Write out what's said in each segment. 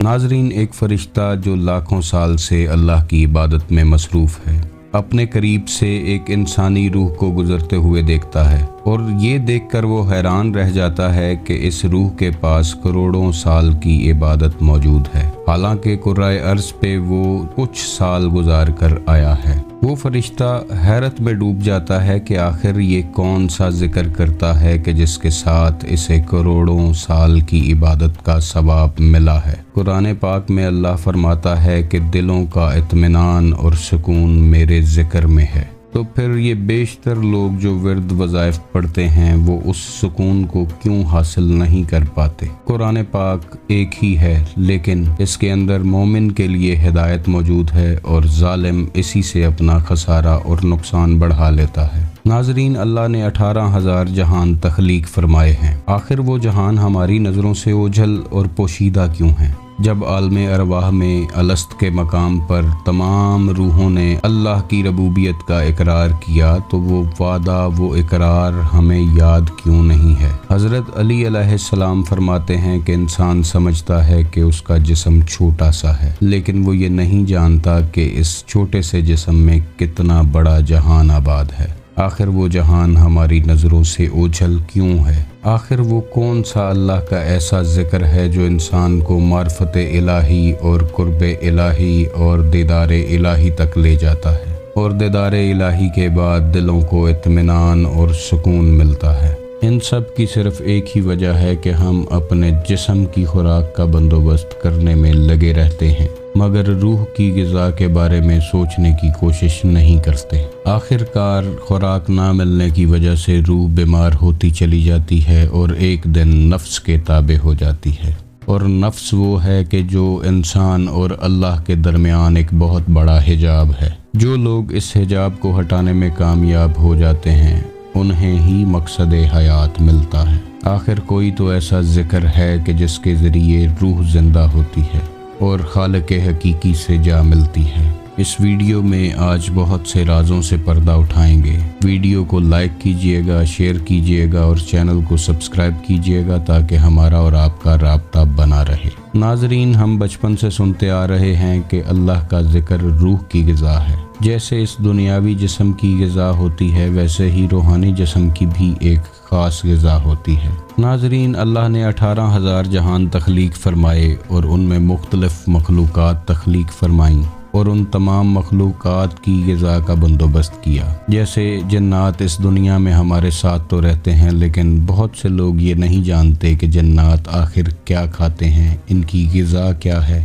ناظرین، ایک فرشتہ جو لاکھوں سال سے اللہ کی عبادت میں مصروف ہے اپنے قریب سے ایک انسانی روح کو گزرتے ہوئے دیکھتا ہے، اور یہ دیکھ کر وہ حیران رہ جاتا ہے کہ اس روح کے پاس کروڑوں سال کی عبادت موجود ہے، حالانکہ کرۂ ارض پہ وہ کچھ سال گزار کر آیا ہے۔ وہ فرشتہ حیرت میں ڈوب جاتا ہے کہ آخر یہ کون سا ذکر کرتا ہے کہ جس کے ساتھ اسے کروڑوں سال کی عبادت کا ثواب ملا ہے۔ قرآن پاک میں اللہ فرماتا ہے کہ دلوں کا اطمینان اور سکون میرے ذکر میں ہے، تو پھر یہ بیشتر لوگ جو ورد وظائف پڑھتے ہیں وہ اس سکون کو کیوں حاصل نہیں کر پاتے؟ قرآن پاک ایک ہی ہے، لیکن اس کے اندر مومن کے لیے ہدایت موجود ہے اور ظالم اسی سے اپنا خسارہ اور نقصان بڑھا لیتا ہے۔ ناظرین، اللہ نے 18,000 جہان تخلیق فرمائے ہیں، آخر وہ جہان ہماری نظروں سے اوجھل اور پوشیدہ کیوں ہیں؟ جب عالم ارواح میں الست کے مقام پر تمام روحوں نے اللہ کی ربوبیت کا اقرار کیا تو وہ وعدہ، وہ اقرار ہمیں یاد کیوں نہیں ہے؟ حضرت علی علیہ السلام فرماتے ہیں کہ انسان سمجھتا ہے کہ اس کا جسم چھوٹا سا ہے، لیکن وہ یہ نہیں جانتا کہ اس چھوٹے سے جسم میں کتنا بڑا جہان آباد ہے۔ آخر وہ جہان ہماری نظروں سے اوجھل کیوں ہے؟ آخر وہ کون سا اللہ کا ایسا ذکر ہے جو انسان کو معرفت الہی اور قرب الہی اور دیدار الہی تک لے جاتا ہے، اور دیدار الہی کے بعد دلوں کو اطمینان اور سکون ملتا ہے؟ ان سب کی صرف ایک ہی وجہ ہے کہ ہم اپنے جسم کی خوراک کا بندوبست کرنے میں لگے رہتے ہیں، مگر روح کی غذا کے بارے میں سوچنے کی کوشش نہیں کرتے۔ آخر کار خوراک نہ ملنے کی وجہ سے روح بیمار ہوتی چلی جاتی ہے اور ایک دن نفس کے تابع ہو جاتی ہے، اور نفس وہ ہے کہ جو انسان اور اللہ کے درمیان ایک بہت بڑا حجاب ہے۔ جو لوگ اس حجاب کو ہٹانے میں کامیاب ہو جاتے ہیں انہیں ہی مقصد حیات ملتا ہے۔ آخر کوئی تو ایسا ذکر ہے کہ جس کے ذریعے روح زندہ ہوتی ہے اور خالق حقیقی سے جا ملتی ہے۔ اس ویڈیو میں آج بہت سے رازوں سے پردہ اٹھائیں گے۔ ویڈیو کو لائک کیجئے گا، شیئر کیجئے گا اور چینل کو سبسکرائب کیجئے گا تاکہ ہمارا اور آپ کا رابطہ بنا رہے۔ ناظرین، ہم بچپن سے سنتے آ رہے ہیں کہ اللہ کا ذکر روح کی غذا ہے۔ جیسے اس دنیاوی جسم کی غذا ہوتی ہے، ویسے ہی روحانی جسم کی بھی ایک خاص غذا ہوتی ہے۔ ناظرین، اللہ نے 18,000 جہان تخلیق فرمائے اور ان میں مختلف مخلوقات تخلیق فرمائیں اور ان تمام مخلوقات کی غذا کا بندوبست کیا۔ جیسے جنات اس دنیا میں ہمارے ساتھ تو رہتے ہیں، لیکن بہت سے لوگ یہ نہیں جانتے کہ جنات آخر کیا کھاتے ہیں، ان کی غذا کیا ہے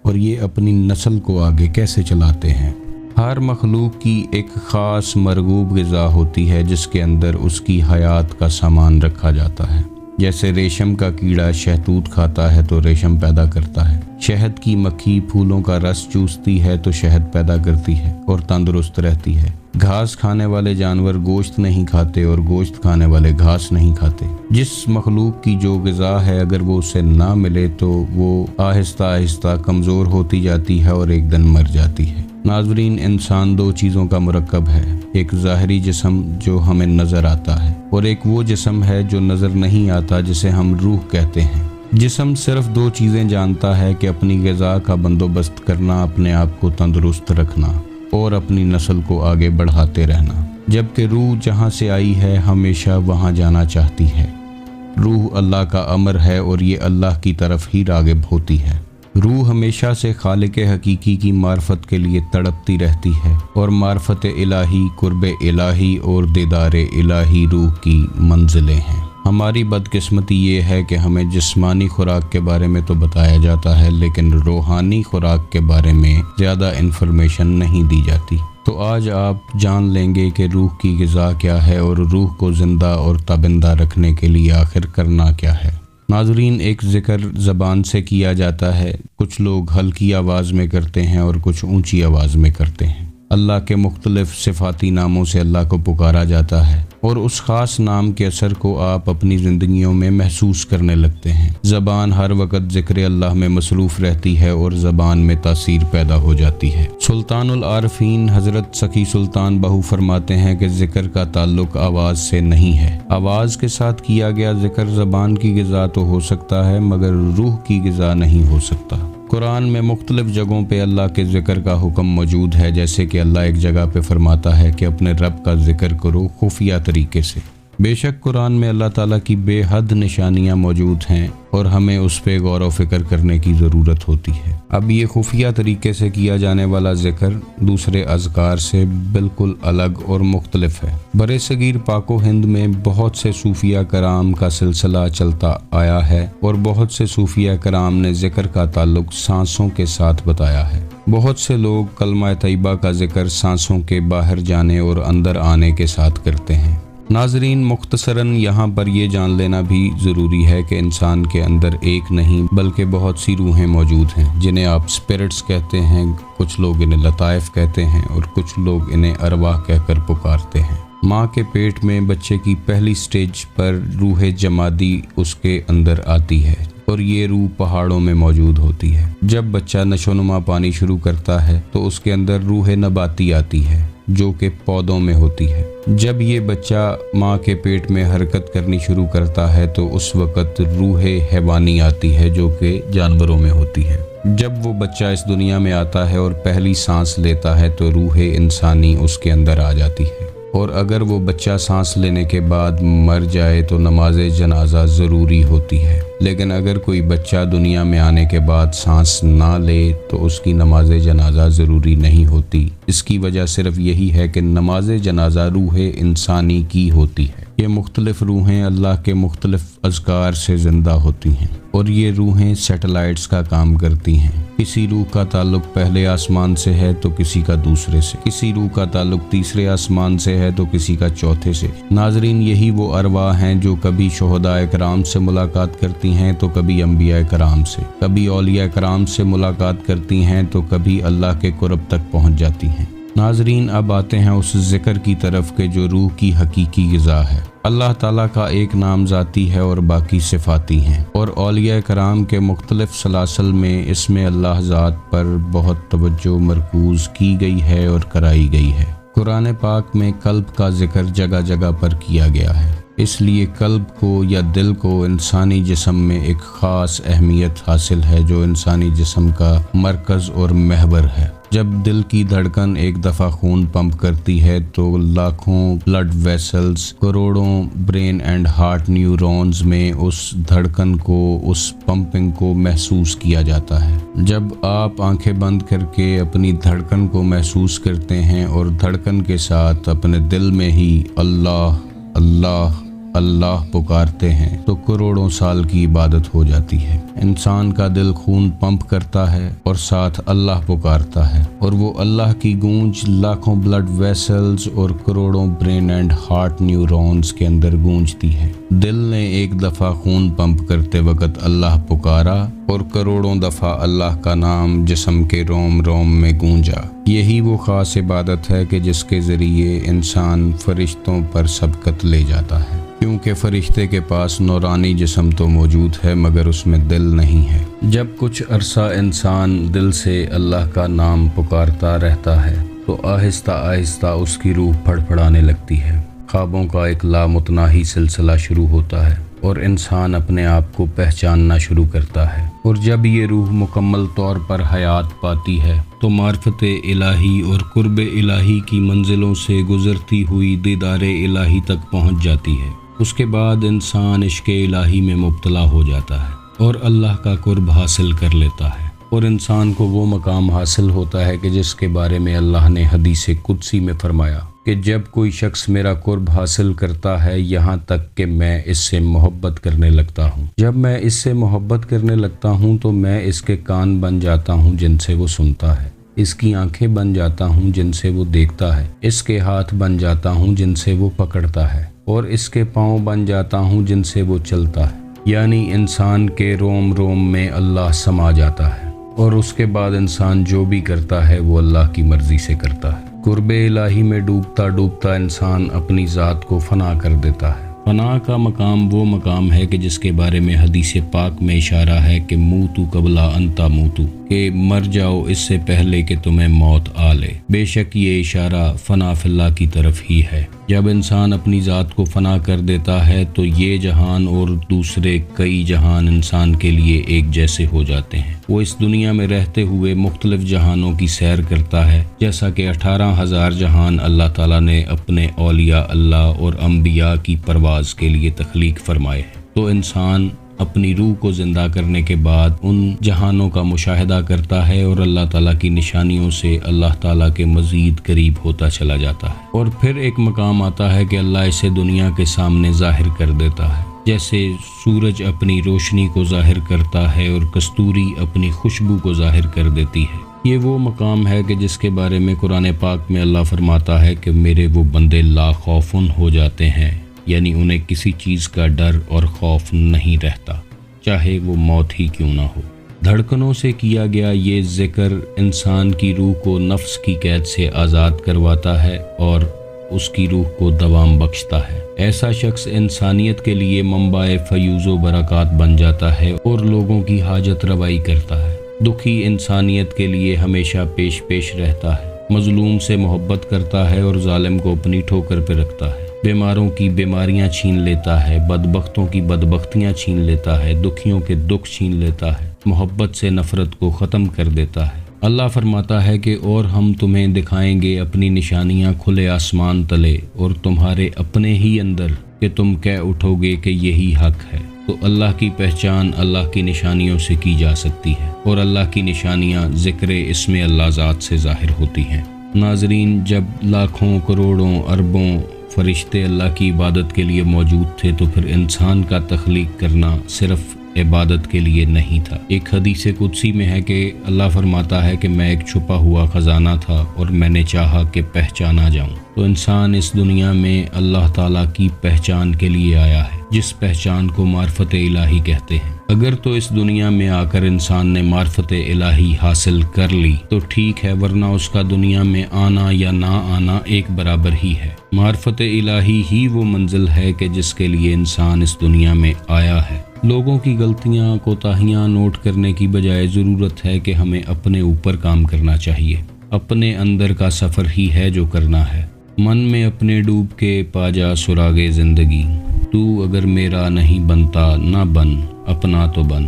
اور یہ اپنی نسل کو آگے کیسے چلاتے ہیں۔ ہر مخلوق کی ایک خاص مرغوب غذا ہوتی ہے جس کے اندر اس کی حیات کا سامان رکھا جاتا ہے۔ جیسے ریشم کا کیڑا شہتوت کھاتا ہے تو ریشم پیدا کرتا ہے، شہد کی مکھی پھولوں کا رس چوستی ہے تو شہد پیدا کرتی ہے اور تندرست رہتی ہے۔ گھاس کھانے والے جانور گوشت نہیں کھاتے اور گوشت کھانے والے گھاس نہیں کھاتے۔ جس مخلوق کی جو غذا ہے اگر وہ اسے نہ ملے تو وہ آہستہ آہستہ کمزور ہوتی جاتی ہے اور ایک دن مر جاتی ہے۔ ناظرین، انسان دو چیزوں کا مرکب ہے، ایک ظاہری جسم جو ہمیں نظر آتا ہے اور ایک وہ جسم ہے جو نظر نہیں آتا جسے ہم روح کہتے ہیں۔ جسم صرف دو چیزیں جانتا ہے کہ اپنی غذا کا بندوبست کرنا، اپنے آپ کو تندرست رکھنا اور اپنی نسل کو آگے بڑھاتے رہنا، جبکہ روح جہاں سے آئی ہے ہمیشہ وہاں جانا چاہتی ہے۔ روح اللہ کا امر ہے اور یہ اللہ کی طرف ہی راغب ہوتی ہے۔ روح ہمیشہ سے خالق حقیقی کی معرفت کے لیے تڑپتی رہتی ہے، اور معرفت الہی، قرب الہی اور دیدار الہی روح کی منزلیں ہیں۔ ہماری بدقسمتی یہ ہے کہ ہمیں جسمانی خوراک کے بارے میں تو بتایا جاتا ہے، لیکن روحانی خوراک کے بارے میں زیادہ انفارمیشن نہیں دی جاتی۔ تو آج آپ جان لیں گے کہ روح کی غذا کیا ہے اور روح کو زندہ اور تابندہ رکھنے کے لیے آخر کرنا کیا ہے۔ ناظرین، ایک ذکر زبان سے کیا جاتا ہے، کچھ لوگ ہلکی آواز میں کرتے ہیں اور کچھ اونچی آواز میں کرتے ہیں۔ اللہ کے مختلف صفاتی ناموں سے اللہ کو پکارا جاتا ہے اور اس خاص نام کے اثر کو آپ اپنی زندگیوں میں محسوس کرنے لگتے ہیں۔ زبان ہر وقت ذکر اللہ میں مصروف رہتی ہے اور زبان میں تاثیر پیدا ہو جاتی ہے۔ سلطان العارفین حضرت سخی سلطان بہو فرماتے ہیں کہ ذکر کا تعلق آواز سے نہیں ہے۔ آواز کے ساتھ کیا گیا ذکر زبان کی غذا تو ہو سکتا ہے مگر روح کی غذا نہیں ہو سکتا۔ قرآن میں مختلف جگہوں پہ اللہ کے ذکر کا حکم موجود ہے، جیسے کہ اللہ ایک جگہ پہ فرماتا ہے کہ اپنے رب کا ذکر کرو خفیہ طریقے سے۔ بے شک قرآن میں اللہ تعالیٰ کی بے حد نشانیاں موجود ہیں اور ہمیں اس پہ غور و فکر کرنے کی ضرورت ہوتی ہے۔ اب یہ خفیہ طریقے سے کیا جانے والا ذکر دوسرے اذکار سے بالکل الگ اور مختلف ہے۔ برصغیر پاک و ہند میں بہت سے صوفیہ کرام کا سلسلہ چلتا آیا ہے اور بہت سے صوفیہ کرام نے ذکر کا تعلق سانسوں کے ساتھ بتایا ہے۔ بہت سے لوگ کلمہ طیبہ کا ذکر سانسوں کے باہر جانے اور اندر آنے کے ساتھ کرتے ہیں۔ ناظرین، مختصراً یہاں پر یہ جان لینا بھی ضروری ہے کہ انسان کے اندر ایک نہیں بلکہ بہت سی روحیں موجود ہیں، جنہیں آپ اسپرٹس کہتے ہیں، کچھ لوگ انہیں لطائف کہتے ہیں اور کچھ لوگ انہیں ارواح کہہ کر پکارتے ہیں۔ ماں کے پیٹ میں بچے کی پہلی سٹیج پر روح جمادی اس کے اندر آتی ہے اور یہ روح پہاڑوں میں موجود ہوتی ہے۔ جب بچہ نشو نما پانی شروع کرتا ہے تو اس کے اندر روح نباتی آتی ہے جو کہ پودوں میں ہوتی ہے۔ جب یہ بچہ ماں کے پیٹ میں حرکت کرنی شروع کرتا ہے تو اس وقت روح حیوانی آتی ہے جو کہ جانوروں میں ہوتی ہے۔ جب وہ بچہ اس دنیا میں آتا ہے اور پہلی سانس لیتا ہے تو روح انسانی اس کے اندر آ جاتی ہے، اور اگر وہ بچہ سانس لینے کے بعد مر جائے تو نماز جنازہ ضروری ہوتی ہے۔ لیکن اگر کوئی بچہ دنیا میں آنے کے بعد سانس نہ لے تو اس کی نماز جنازہ ضروری نہیں ہوتی۔ اس کی وجہ صرف یہی ہے کہ نماز جنازہ روح انسانی کی ہوتی ہے۔ یہ مختلف روحیں اللہ کے مختلف اذکار سے زندہ ہوتی ہیں اور یہ روحیں سیٹلائٹس کا کام کرتی ہیں۔ کسی روح کا تعلق پہلے آسمان سے ہے تو کسی کا دوسرے سے، کسی روح کا تعلق تیسرے آسمان سے ہے تو کسی کا چوتھے سے۔ ناظرین، یہی وہ ارواح ہیں جو کبھی شہداء کرام سے ملاقات کرتی ہیں تو کبھی انبیاء کرام سے، کبھی اولیاء کرام سے ملاقات کرتی ہیں تو کبھی اللہ کے قرب تک پہنچ جاتی ہیں۔ ناظرین، اب آتے ہیں اس ذکر کی طرف کہ جو روح کی حقیقی غذا ہے۔ اللہ تعالیٰ کا ایک نام ذاتی ہے اور باقی صفاتی ہیں، اور اولیاء کرام کے مختلف سلاسل میں اس میں اللہ ذات پر بہت توجہ مرکوز کی گئی ہے اور کرائی گئی ہے۔ قرآن پاک میں قلب کا ذکر جگہ جگہ پر کیا گیا ہے، اس لیے قلب کو یا دل کو انسانی جسم میں ایک خاص اہمیت حاصل ہے جو انسانی جسم کا مرکز اور محور ہے۔ جب دل کی دھڑکن ایک دفعہ خون پمپ کرتی ہے تو لاکھوں بلڈ ویسلز، کروڑوں برین اینڈ ہارٹ نیورونز میں اس دھڑکن کو، اس پمپنگ کو محسوس کیا جاتا ہے۔ جب آپ آنکھیں بند کر کے اپنی دھڑکن کو محسوس کرتے ہیں اور دھڑکن کے ساتھ اپنے دل میں ہی اللہ اللہ اللہ پکارتے ہیں تو کروڑوں سال کی عبادت ہو جاتی ہے۔ انسان کا دل خون پمپ کرتا ہے اور ساتھ اللہ پکارتا ہے، اور وہ اللہ کی گونج لاکھوں بلڈ ویسلز اور کروڑوں برین اینڈ ہارٹ نیورونز کے اندر گونجتی ہے۔ دل نے ایک دفعہ خون پمپ کرتے وقت اللہ پکارا اور کروڑوں دفعہ اللہ کا نام جسم کے روم روم میں گونجا۔ یہی وہ خاص عبادت ہے کہ جس کے ذریعے انسان فرشتوں پر سبقت لے جاتا ہے، کیونکہ فرشتے کے پاس نورانی جسم تو موجود ہے مگر اس میں دل نہیں ہے۔ جب کچھ عرصہ انسان دل سے اللہ کا نام پکارتا رہتا ہے تو آہستہ آہستہ اس کی روح پھڑپھڑانے لگتی ہے، خوابوں کا ایک لامتناہی سلسلہ شروع ہوتا ہے اور انسان اپنے آپ کو پہچاننا شروع کرتا ہے، اور جب یہ روح مکمل طور پر حیات پاتی ہے تو معرفت الہی اور قرب الہی کی منزلوں سے گزرتی ہوئی دیدار الہی تک پہنچ جاتی ہے۔ اس کے بعد انسان عشق الہی میں مبتلا ہو جاتا ہے اور اللہ کا قرب حاصل کر لیتا ہے، اور انسان کو وہ مقام حاصل ہوتا ہے کہ جس کے بارے میں اللہ نے حدیث قدسی میں فرمایا کہ جب کوئی شخص میرا قرب حاصل کرتا ہے یہاں تک کہ میں اس سے محبت کرنے لگتا ہوں، جب میں اس سے محبت کرنے لگتا ہوں تو میں اس کے کان بن جاتا ہوں جن سے وہ سنتا ہے، اس کی آنکھیں بن جاتا ہوں جن سے وہ دیکھتا ہے، اس کے ہاتھ بن جاتا ہوں جن سے وہ پکڑتا ہے، اور اس کے پاؤں بن جاتا ہوں جن سے وہ چلتا ہے۔ یعنی انسان کے روم روم میں اللہ سما جاتا ہے، اور اس کے بعد انسان جو بھی کرتا ہے وہ اللہ کی مرضی سے کرتا ہے۔ قرب الہی میں ڈوبتا ڈوبتا انسان اپنی ذات کو فنا کر دیتا ہے۔ فنا کا مقام وہ مقام ہے کہ جس کے بارے میں حدیث پاک میں اشارہ ہے کہ موتو قبل ان تموتو، کہ مر جاؤ اس سے پہلے کہ تمہیں موت آ لے۔ بے شک یہ اشارہ فنا فی اللہ کی طرف ہی ہے۔ جب انسان اپنی ذات کو فنا کر دیتا ہے تو یہ جہان اور دوسرے کئی جہان انسان کے لیے ایک جیسے ہو جاتے ہیں۔ وہ اس دنیا میں رہتے ہوئے مختلف جہانوں کی سیر کرتا ہے، جیسا کہ 18,000 جہان اللہ تعالیٰ نے اپنے اولیاء اللہ اور انبیاء کی پرواز کے لیے تخلیق فرمائے ہیں۔ تو انسان اپنی روح کو زندہ کرنے کے بعد ان جہانوں کا مشاہدہ کرتا ہے اور اللہ تعالیٰ کی نشانیوں سے اللہ تعالیٰ کے مزید قریب ہوتا چلا جاتا ہے، اور پھر ایک مقام آتا ہے کہ اللہ اسے دنیا کے سامنے ظاہر کر دیتا ہے، جیسے سورج اپنی روشنی کو ظاہر کرتا ہے اور کستوری اپنی خوشبو کو ظاہر کر دیتی ہے۔ یہ وہ مقام ہے کہ جس کے بارے میں قرآن پاک میں اللہ فرماتا ہے کہ میرے وہ بندے لا خوفن ہو جاتے ہیں، یعنی انہیں کسی چیز کا ڈر اور خوف نہیں رہتا، چاہے وہ موت ہی کیوں نہ ہو۔ دھڑکنوں سے کیا گیا یہ ذکر انسان کی روح کو نفس کی قید سے آزاد کرواتا ہے اور اس کی روح کو دوام بخشتا ہے۔ ایسا شخص انسانیت کے لیے منبع فیوز و برکات بن جاتا ہے اور لوگوں کی حاجت روائی کرتا ہے۔ دکھی انسانیت کے لیے ہمیشہ پیش رہتا ہے، مظلوم سے محبت کرتا ہے اور ظالم کو اپنی ٹھوکر پہ رکھتا ہے، بیماروں کی بیماریاں چھین لیتا ہے، بدبختوں کی بدبختیاں چھین لیتا ہے، دکھیوں کے دکھ چھین لیتا ہے، محبت سے نفرت کو ختم کر دیتا ہے۔ اللہ فرماتا ہے کہ اور ہم تمہیں دکھائیں گے اپنی نشانیاں کھلے آسمان تلے اور تمہارے اپنے ہی اندر، کہ تم کہہ اٹھو گے کہ یہی حق ہے۔ تو اللہ کی پہچان اللہ کی نشانیوں سے کی جا سکتی ہے، اور اللہ کی نشانیاں ذکر اسم اللہ ذات سے ظاہر ہوتی ہیں۔ ناظرین، جب لاکھوں کروڑوں اربوں فرشتے اللہ کی عبادت کے لیے موجود تھے تو پھر انسان کا تخلیق کرنا صرف عبادت کے لیے نہیں تھا۔ ایک حدیث قدسی میں ہے کہ اللہ فرماتا ہے کہ میں ایک چھپا ہوا خزانہ تھا اور میں نے چاہا کہ پہچانا جاؤں۔ تو انسان اس دنیا میں اللہ تعالیٰ کی پہچان کے لیے آیا ہے، جس پہچان کو معرفت الہی کہتے ہیں۔ اگر تو اس دنیا میں آ کر انسان نے معرفت الہی حاصل کر لی تو ٹھیک ہے، ورنہ اس کا دنیا میں آنا یا نہ آنا ایک برابر ہی ہے۔ معرفت الہی ہی وہ منزل ہے کہ جس کے لیے انسان اس دنیا میں آیا ہے۔ لوگوں کی غلطیاں کوتاہیاں نوٹ کرنے کی بجائے ضرورت ہے کہ ہمیں اپنے اوپر کام کرنا چاہیے۔ اپنے اندر کا سفر ہی ہے جو کرنا ہے۔ من میں اپنے ڈوب کے پا جا سراغے زندگی، تو اگر میرا نہیں بنتا نہ بن، اپنا تو بن۔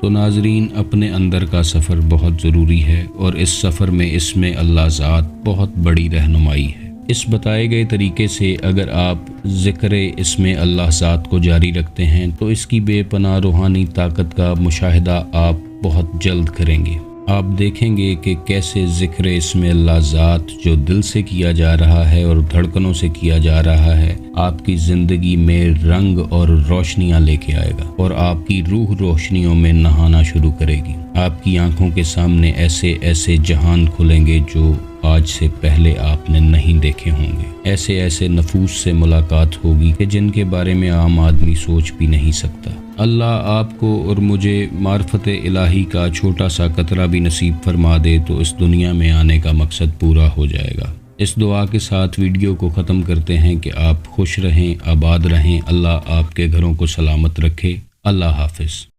تو ناظرین، اپنے اندر کا سفر بہت ضروری ہے، اور اس سفر میں اسم اللہ ذات بہت بڑی رہنمائی ہے۔ اس بتائے گئے طریقے سے اگر آپ ذکر اسم اللہ ذات کو جاری رکھتے ہیں تو اس کی بے پناہ روحانی طاقت کا مشاہدہ آپ بہت جلد کریں گے۔ آپ دیکھیں گے کہ کیسے ذکر اسم اللہ ذات جو دل سے کیا جا رہا ہے اور دھڑکنوں سے کیا جا رہا ہے، آپ کی زندگی میں رنگ اور روشنیاں لے کے آئے گا، اور آپ کی روح روشنیوں میں نہانا شروع کرے گی۔ آپ کی آنکھوں کے سامنے ایسے ایسے جہان کھلیں گے جو آج سے پہلے آپ نے نہیں دیکھے ہوں گے۔ ایسے ایسے نفوس سے ملاقات ہوگی کہ جن کے بارے میں عام آدمی سوچ بھی نہیں سکتا۔ اللہ آپ کو اور مجھے معرفت الہی کا چھوٹا سا قطرہ بھی نصیب فرما دے تو اس دنیا میں آنے کا مقصد پورا ہو جائے گا۔ اس دعا کے ساتھ ویڈیو کو ختم کرتے ہیں کہ آپ خوش رہیں، آباد رہیں، اللہ آپ کے گھروں کو سلامت رکھے۔ اللہ حافظ۔